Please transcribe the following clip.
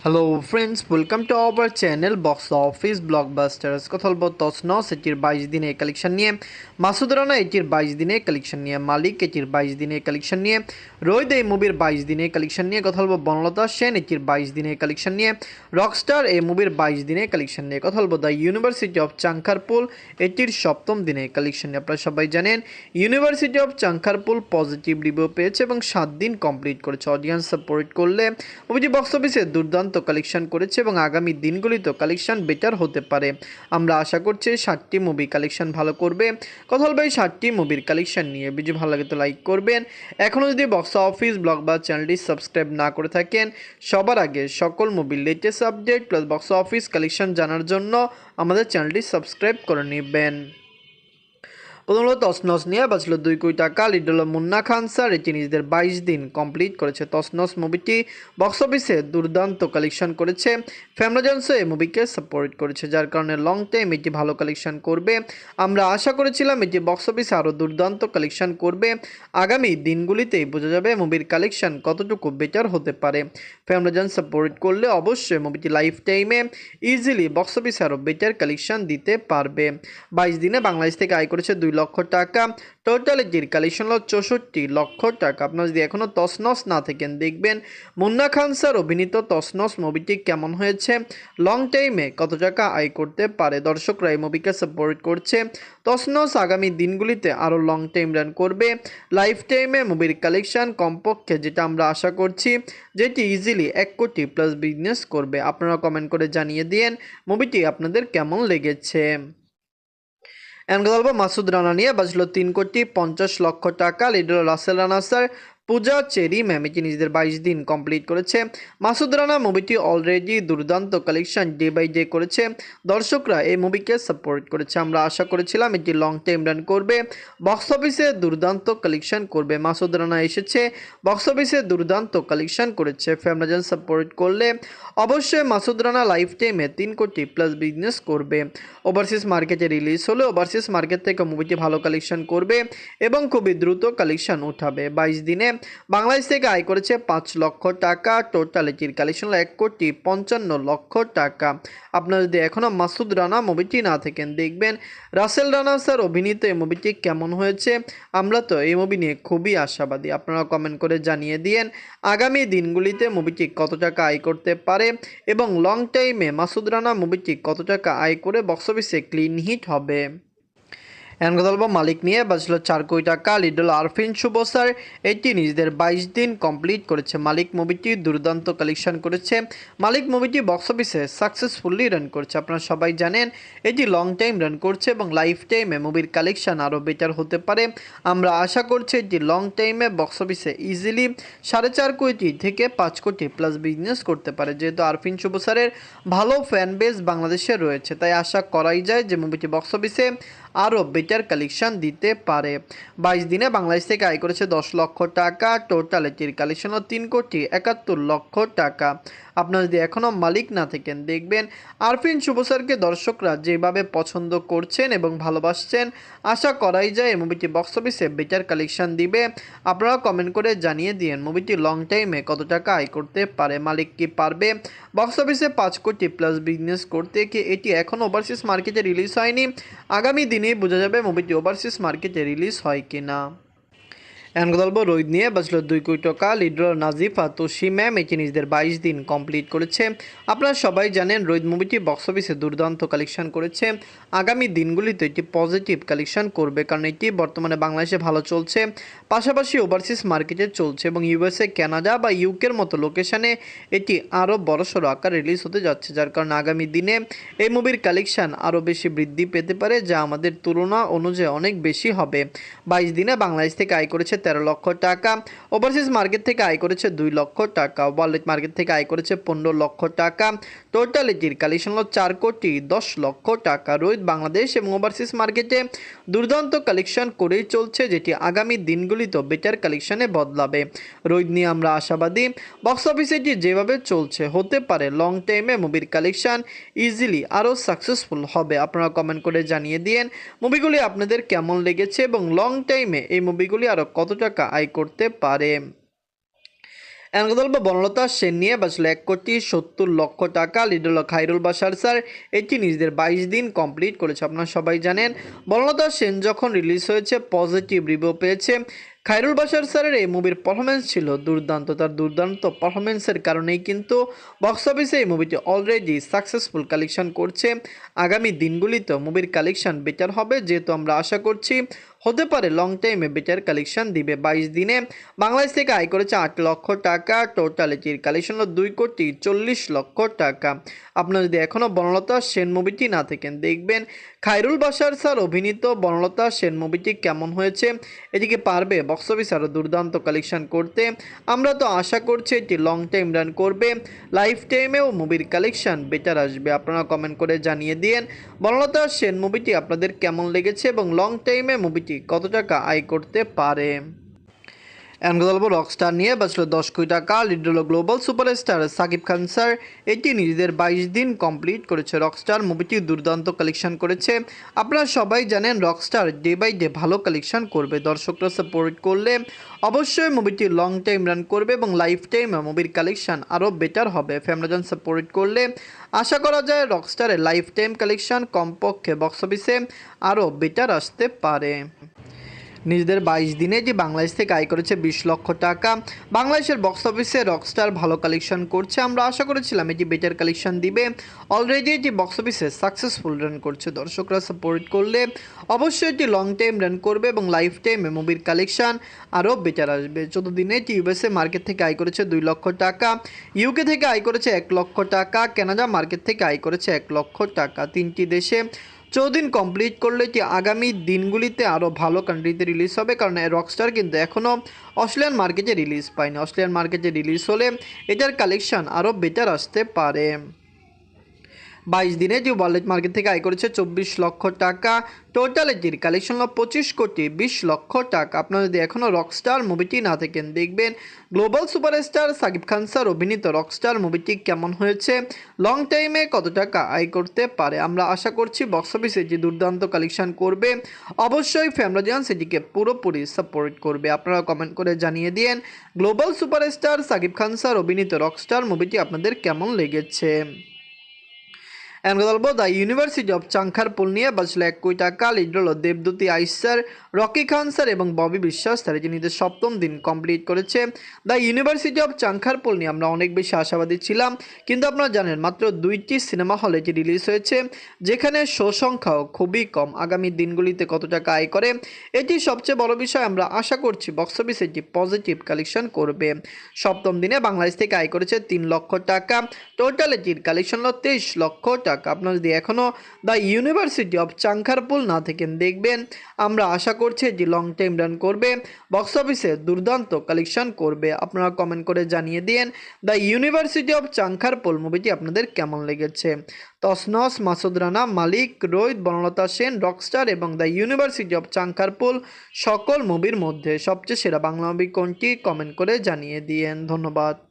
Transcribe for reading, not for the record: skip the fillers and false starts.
Hello friends, welcome to our channel box office blockbusters. কথা বলবো তসনস এটির 22 দিনের কালেকশন নিয়ে, মাসুদ রানা এটির 22 দিনের কালেকশন নিয়ে, মালিক এটির 22 দিনের কালেকশন নিয়ে, রোহিত এই মুভির 22 দিনের কালেকশন নিয়ে, কথা বলবো বনলতা সেন এটির 22 দিনের কালেকশন নিয়ে, রকস্টার এই মুভির 22 দিনের কালেকশন নিয়ে, কথা বলবো দ্য ইউনিভার্সিটি অফ চাংখারপুল এটির 7ম দিনের কালেকশন নিয়ে। আপনারা সবাই জানেন university of Chankharpul positive review পেয়েছে এবং 7 দিন কমপ্লিট করেছে। অডিয়েন্স সাপোর্ট করলে মুভিটি বক্স অফিসে দুর্দান্ত কালেকশন করেছে এবং আগামী দিনগুলিতেও কালেকশন বেটার হতে পারে। আমরা আশা করছি 7টি মুভি কালেকশন ভালো করবে। কথা বলবো এই 7টি মুভির কালেকশন নিয়ে। ভিডিও ভালো লাগে তো লাইক করবেন। এখনও যদি বক্স অফিস ব্লগ বা চ্যানেলটি সাবস্ক্রাইব না করে থাকেন, সবার আগে সকল মুভির latest update plus box office collection জানার জন্য আমাদের চ্যানেলটি সাবস্ক্রাইব করে নেবেন। প্রথম হলো তসনস নিয়ে বাঁচল 2 কোটি টাকা। লিড হলো মুন্না খান স্যার, এটি নিজেদের 22 দিন কমপ্লিট করেছে। তসনস মুভিটি বক্স অফিসে দুর্দান্ত কালেকশন করেছে। ফ্যামরাজন্সও এই মুভিকে সাপোর্ট করেছে, যার কারণে লং টাইম এটি ভালো কালেকশন করবে। আমরা আশা করেছিলাম এটি বক্স অফিসে আরও দুর্দান্ত কালেকশন করবে। আগামী দিনগুলিতেই বোঝা যাবে মুভির কালেকশন কতটুকু বেটার হতে পারে। ফ্যামরাজন সাপোর্ট করলে অবশ্যই মুভিটি লাইফ টাইমে ইজিলি বক্স অফিসে আরও বেটার কালেকশন দিতে পারবে। 22 দিনে বাংলাদেশ থেকে আয় করেছে 2 লক্ষ টাকা। টোটাল এটির কালেকশন হল 64 লক্ষ টাকা। আপনারা যদি এখনও তসনস না থাকেন, দেখবেন মুন্না খান স্যার অভিনীত তসনস মুভিটি কেমন হয়েছে, লং টাইমে কত টাকা আয় করতে পারে। দর্শকরা এই মুভিকে সাপোর্ট করছে। তসনস আগামী দিনগুলিতে আরও লং টাইম রান করবে। লাইফ টাইমে মুভির কালেকশন কমপক্ষে যেটা আমরা আশা করছি, যেটি ইজিলি 1 কোটি প্লাস বিজনেস করবে। আপনারা কমেন্ট করে জানিয়ে দিন মুভিটি আপনাদের কেমন লেগেছে। গল্প মাসুদ রানা নিয়ে বাজলো 3 কোটি 50 লক্ষ টাকা। লিড হলো রাসেল রানা স্যার, পূজা চেরি ম্যাম, এটি নিজেদের 22 দিন কমপ্লিট করেছে। মাসুদ রানা মুভিটি অলরেডি দুর্দান্ত কালেকশন ডে বাই ডে করেছে। দর্শকরা এই মুভিকে সাপোর্ট করেছে। আমরা আশা করেছিলাম এটি লং টাইম রান করবে, বক্স অফিসে দুর্দান্ত কালেকশন করবে। মাসুদ রানা এসেছে, বক্স অফিসে দুর্দান্ত কালেকশন করেছে। ফ্যামরাজন সাপোর্ট করলে অবশ্যই মাসুদ রানা লাইফ টাইমে 3 কোটি প্লাস বিজনেস করবে। ওভারসিজ মার্কেটে রিলিজ হলে ওভারসিজ মার্কেট থেকে মুভিটি ভালো কালেকশন করবে এবং খুবই দ্রুত কালেকশন উঠাবে। 22 দিনে বাংলাদেশ থেকে আয় করেছে 5 লক্ষ টাকা। টোটাল এটির কালেকশন হলো 1 কোটি 55 লক্ষ টাকা। আপনারা যদি এখনও মাসুদ রানা মুভিটি না থাকেন, দেখবেন রাসেল রানা স্যার অভিনীত এই মুভিটি কেমন হয়েছে। আমরা তো এই মুভি নিয়ে খুবই আশাবাদী। আপনারা কমেন্ট করে জানিয়ে দিন আগামী দিনগুলিতে মুভিটি কত টাকা আয় করতে পারে এবং লং টাইমে মাসুদ রানা মুভিটি কত টাকা আয় করে বক্স অফিসে ক্লিন হিট হবে। কথা বলবো মালিক নিয়ে বাজলো 4 কোটি টাকা। লিড হলো আরফিন শুভ স্যার, এটি নিজেদের 22 দিন কমপ্লিট করেছে। মালিক মুভিটি দুর্দান্ত কালেকশন করেছে। মালিক মুভিটি বক্স অফিসে সাকসেসফুলি রান করছে। আপনারা সবাই জানেন এটি লং টাইম রান করছে এবং লাইফ টাইমে মুভির কালেকশন আরও বেটার হতে পারে। আমরা আশা করছি এটি লং টাইমে বক্স অফিসে ইজিলি 4.5 কোটি থেকে 5 কোটি প্লাস বিজনেস করতে পারে। যেহেতু আরফিন শুভ স্যারের ভালো ফ্যান বেস বাংলাদেশে রয়েছে, তাই আশা করাই যায় যে মুভিটি বক্স অফিসে আরও বেটার কালেকশন দিতে পারে। 22 দিনে বাংলাদেশ থেকে আয় করেছে 10 লক্ষ টাকা। টোটাল এটির কালেকশন হল 3 কোটি 71 লক্ষ টাকা। আপনারা যদি এখনও মালিক না থাকেন, দেখবেন আরফিন শুভ স্যারকে দর্শকরা যেভাবে পছন্দ করছেন এবং ভালোবাসছেন, আশা করাই যায় এই মুভিটি বক্স অফিসে বেটার কালেকশন দিবে। আপনারা কমেন্ট করে জানিয়ে দিন মুভিটি লং টাইমে কত টাকা আয় করতে পারে। মালিক কি পারবে বক্স অফিসে 5 কোটি প্লাস বিজনেস করতে, কি এটি এখনও ওভারসিজ মার্কেটে রিলিজ হয়নি। আগামী দিনেই বোঝা যাবে মুভিটি ওভারসিজ মার্কেটে রিলিজ হয় কিনা। গল্প রোহিত নিয়ে বাঁচলো 2 কোটি টাকা। লিড নাজিফা তোশি ম্যাম, এটি নিজেদের 22 দিন কমপ্লিট করেছে। আপনারা সবাই জানেন রোহিত মুভিটি বক্স অফিসে দুর্দান্ত কালেকশন করেছে। আগামী দিনগুলিতে এটি পজিটিভ কালেকশন করবে, কারণ এটি বর্তমানে বাংলাদেশে ভালো চলছে, পাশাপাশি ওভারসিজ মার্কেটে চলছে এবং ইউএসএ, কানাডা বা ইউকের মতো লোকেশানে এটি আরও বড়সড় আকার রিলিজ হতে যাচ্ছে, যার কারণে আগামী দিনে এই মুভির কালেকশন আরও বেশি বৃদ্ধি পেতে পারে, যা আমাদের তুলনা অনুযায়ী অনেক বেশি হবে। 22 দিনে বাংলাদেশ থেকে আয় করেছে 13 লক্ষ টাকা। ওভারসিজ মার্কেট থেকে আয় করেছে 2 লক্ষ টাকা। ওয়ার্ল্ড মার্কেট থেকে আয় করেছে 15 লক্ষ টাকা। টোটাল এটির কালেকশন হল 4 কোটি 10 লক্ষ টাকা। রোহিত বাংলাদেশ এবং ওভারসিজ মার্কেটে দুর্দান্ত কালেকশন করেই চলছে, যেটি আগামী দিনগুলিতে বেটার কালেকশনে বদলাবে। রোহিত নিয়ে আমরা আশাবাদী। বক্স অফিসে এটি যেভাবে চলছে, হতে পারে লং টাইমে মুভির কালেকশন ইজিলি আরও সাকসেসফুল হবে। আপনারা কমেন্ট করে জানিয়ে দিন মুভিগুলি আপনাদের কেমন লেগেছে এবং লং টাইমে এই মুভিগুলি আরও কত টাকা আয় করতে পারে। এখন কথা বলবো বনলতা সেন নিয়ে বাঁচল 1,70,00,000 টাকা। লিড হলো খায়রুল বাশার স্যার। এটি নিজেদের 22 দিন কমপ্লিট করেছে। আপনারা সবাই জানেন বনলতা সেন যখন রিলিজ হয়েছে পজিটিভ রিভিউ পেয়েছে। খায়রুল বাশার স্যারের এই মুভির পারফরমেন্স ছিল দুর্দান্ত। তার দুর্দান্ত পারফরমেন্সের কারণেই কিন্তু বক্স অফিসে এই মুভিটি অলরেডি সাকসেসফুল কালেকশন করছে। আগামী দিনগুলিতে মুভির কালেকশন বেটার হবে, যেহেতু আমরা আশা করছি হতে পারে লং টাইমে বেটার কালেকশন দিবে। 22 দিনে বাংলাদেশ থেকে আয় করেছে 8 লক্ষ টাকা। টোটাল এটির কালেকশন হলো 2,40,00,000 টাকা। আপনারা যদি এখনও বনলতা সেন মুভিটি না দেখেন, দেখবেন খায়রুল বাশার স্যার অভিনীত বনলতা সেন মুভিটি কেমন হয়েছে। এটিকে পারবে বক্স অফিসে আরও দুর্দান্ত কালেকশন করতে। আমরা তো আশা করছি এটি লং টাইম রান করবে, লাইফ টাইমেও মুভির কালেকশন বেটার আসবে। আপনারা কমেন্ট করে জানিয়ে দিন বনলতা সেন মুভিটি আপনাদের কেমন লেগেছে এবং লং টাইমে মুভিটি কত টাকা আয় করতে পারে। এখন কথা বলবো রকস্টার নিয়ে বাঁচল 10 কোটি টাকা। লিড হলো global superstar Shakib Khan sir. এটি নিজেদের 22 দিন কমপ্লিট করেছে। রকস্টার মুভিটি দুর্দান্ত কালেকশন করেছে। আপনারা সবাই জানেন রকস্টার ডে বাই ডে ভালো কালেকশন করবে। দর্শকরা সাপোর্ট করলে অবশ্যই মুভিটি লং টাইম রান করবে এবং লাইফ টাইমে মুভির কালেকশন আরও বেটার হবে। ফ্যামিলিজন সাপোর্ট করলে আশা করা যায় রকস্টারের লাইফ টাইম কালেকশন কমপক্ষে বক্স অফিসে আরও বেটার আসতে পারে। নিজেদের 22 দিনে যে বাংলাদেশ থেকে আয় করেছে 20 লক্ষ টাকা। বাংলাদেশের বক্স অফিসে রকস্টার ভালো কালেকশন করছে। আমরা আশা করেছিলাম এটি বেটার কালেকশন দিবে। অলরেডি এটি বক্স অফিসে সাকসেসফুল রান করছে। দর্শকরা সাপোর্ট করলে অবশ্যই এটি লং টাইম রান করবে এবং লাইফ টাইমে মুভির কালেকশন আরও বেটার আসবে। 14 দিনে এটি ইউএসএ মার্কেট থেকে আয় করেছে 2 লক্ষ টাকা। ইউকে থেকে আয় করেছে 1 লক্ষ টাকা। কানাডা মার্কেট থেকে আয় করেছে 1 লক্ষ টাকা। 3টি দেশে 14 দিন কমপ্লিট করলে এটি আগামী দিনগুলিতে আরও ভালো কান্ট্রিতে রিলিজ হবে, কারণ রকস্টার কিন্তু এখনও অস্ট্রেলিয়ান মার্কেটে রিলিজ পায়নি। অস্ট্রেলিয়ান মার্কেটে রিলিজ হলে এটার কালেকশন আরও বেটার আসতে পারে। 22 দিনে যে ওয়ার্ল্ড মার্কেট থেকে আয় করেছে 24 লক্ষ টাকা। টোটাল এটির কালেকশন হলো 25,20,00,000 টাকা। আপনারা যদি এখনও রকস্টার মুভিটি না দেখেন, দেখবেন global superstar Shakib Khan sir অভিনীত রকস্টার মুভিটি কেমন হয়েছে, লং টাইমে কত টাকা আয় করতে পারে। আমরা আশা করছি বক্স অফিসে যে দুর্দান্ত কালেকশন করবে। অবশ্যই ফ্যামিলিজন সেটিকে পুরোপুরি সাপোর্ট করবে। আপনারা কমেন্ট করে জানিয়ে দিন global superstar Shakib Khan sir অভিনীত রকস্টার মুভিটি আপনাদের কেমন লেগেছে। এখন কথা বলবো দ্য ইউনিভার্সিটি অফ চাংখারপুল নিয়ে বাঁচল 1 কোটি টাকা। লিড হলো দেবদূতি আইস স্যার, রকি খান স্যার এবং ববি বিশ্বাস স্যার। এটি নিজের 7ম দিন কমপ্লিট করেছে। দ্য ইউনিভার্সিটি অফ চাংখারপুল নিয়ে আমরা অনেক বেশি আশাবাদী ছিলাম, কিন্তু আপনারা জানেন মাত্র 2টি সিনেমা হলে এটি রিলিজ হয়েছে, যেখানে শো সংখ্যাও খুবই কম। আগামী দিনগুলিতে কত টাকা আয় করে এটি সবচেয়ে বড় বিষয়। আমরা আশা করছি বক্স অফিসে এটি পজিটিভ কালেকশন করবে। 7ম দিনে বাংলাদেশ থেকে আয় করেছে 3 লক্ষ টাকা। টোটাল এটির কালেকশন হলো 23 লক্ষ টাকা। আপনারা যদি এখনও দ্য ইউনিভার্সিটি অফ চাংখারপুল না থাকেন, দেখবেন আমরা আশা করছি এটি লং টাইম রান করবে, বক্স অফিসে দুর্দান্ত কালেকশন করবে। আপনারা কমেন্ট করে জানিয়ে দিন দ্য ইউনিভার্সিটি অফ চাংখারপুল মুভিটি আপনাদের কেমন লেগেছে। তসনস, মাসুদ রানা, মালিক, রোহিত, বনলতা সেন, রকস্টার এবং দ্য ইউনিভার্সিটি অফ চাংখারপুল সকল মুভির মধ্যে সবচেয়ে সেরা বাংলা মুভি কোনটি, কমেন্ট করে জানিয়ে দিন। ধন্যবাদ।